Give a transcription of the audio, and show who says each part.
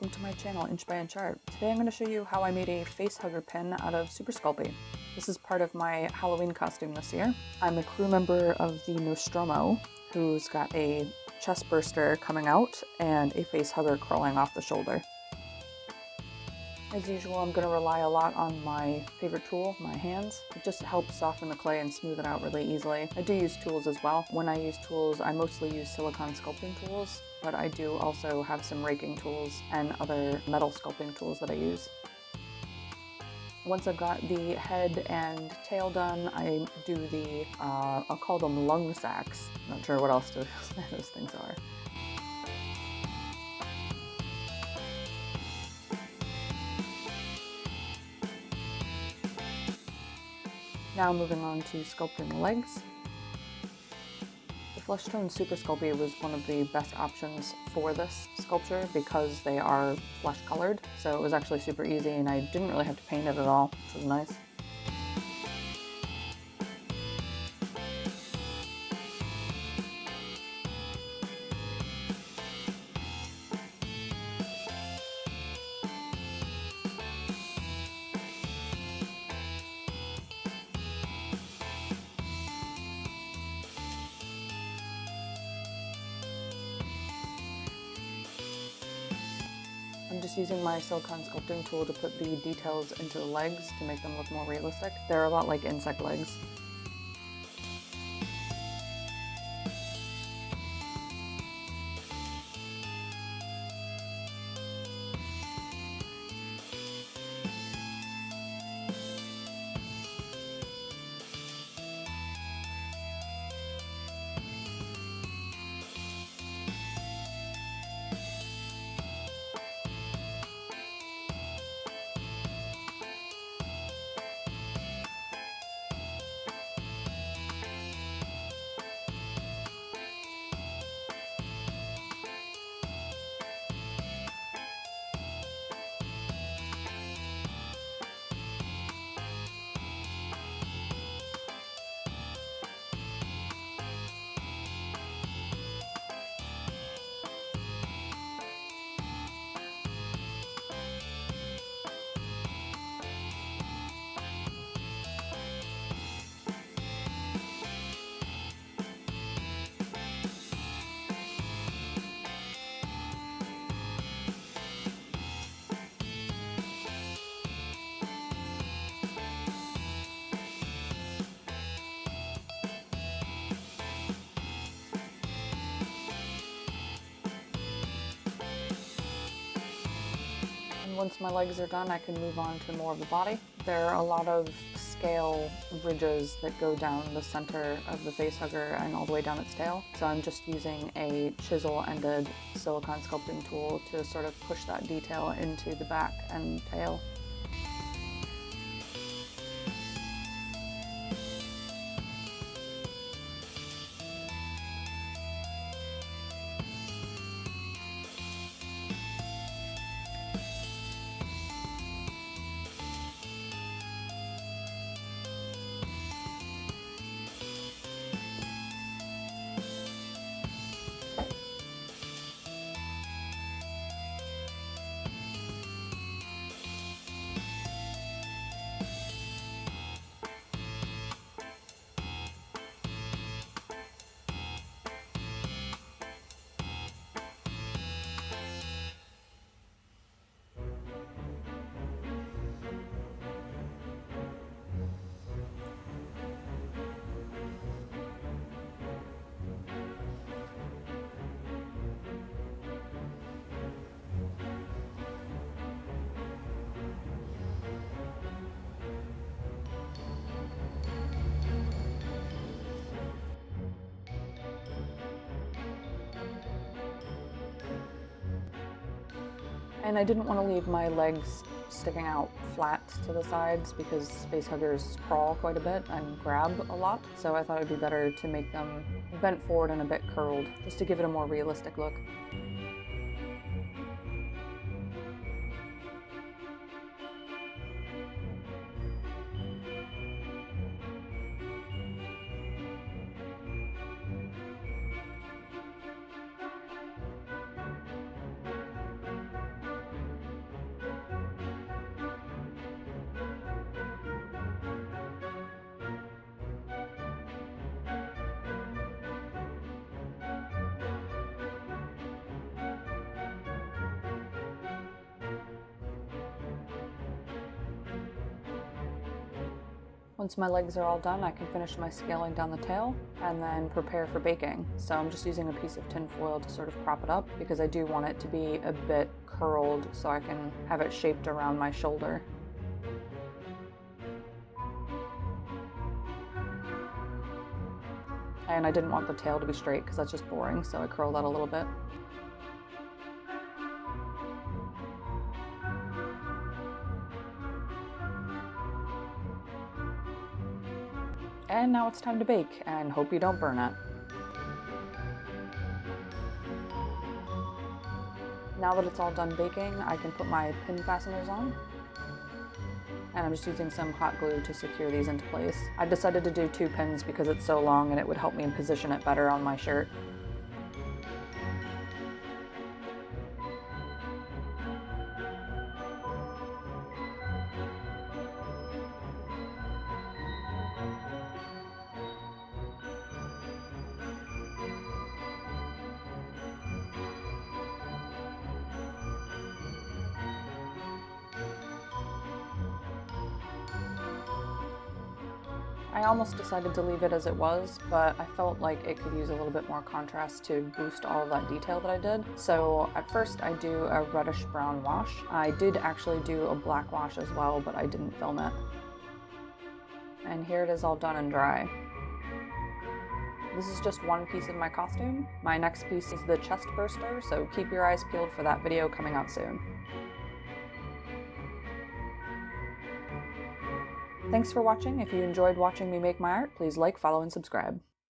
Speaker 1: welcome to my channel, Inch by Inch Art. Today I'm going to show you how I made a facehugger pin out of Super Sculpey. This is part of my Halloween costume this year. I'm a crew member of the Nostromo, who's got a chest burster coming out and a facehugger crawling off the shoulder. As usual, I'm going to rely a lot on my favorite tool, my hands. It just helps soften the clay and smooth it out really easily. I do use tools as well. When I use tools, I mostly use silicone sculpting tools, but I do also have some raking tools and other metal sculpting tools that I use. Once I've got the head and tail done, I do the, I'll call them lung sacks. Not sure what else those things are. Now moving on to sculpting the legs. The flesh tone Super Sculpey was one of the best options for this sculpture because they are flesh colored, so it was actually super easy and I didn't really have to paint it at all, which was nice. I'm just using my silicone sculpting tool to put the details into the legs to make them look more realistic. They're a lot like insect legs. Once my legs are done, I can move on to more of the body. There are a lot of scale ridges that go down the center of the facehugger and all the way down its tail. So I'm just using a chisel-ended silicone sculpting tool to sort of push that detail into the back and tail. And I didn't want to leave my legs sticking out flat to the sides because facehuggers crawl quite a bit and grab a lot. So I thought it'd be better to make them bent forward and a bit curled, just to give it a more realistic look. Once my legs are all done, I can finish my scaling down the tail and then prepare for baking. So I'm just using a piece of tin foil to sort of prop it up because I do want it to be a bit curled so I can have it shaped around my shoulder. And I didn't want the tail to be straight because that's just boring, so I curled that a little bit. And now it's time to bake, and hope you don't burn it. Now that it's all done baking, I can put my pin fasteners on. And I'm just using some hot glue to secure these into place. I decided to do 2 pins because it's so long and it would help me position it better on my shirt. I almost decided to leave it as it was, but I felt like it could use a little bit more contrast to boost all of that detail that I did. So at first I do a reddish brown wash. I did actually do a black wash as well, but I didn't film it. And here it is all done and dry. This is just one piece of my costume. My next piece is the chest burster, so keep your eyes peeled for that video coming out soon. Thanks for watching. If you enjoyed watching me make my art, please like, follow, and subscribe.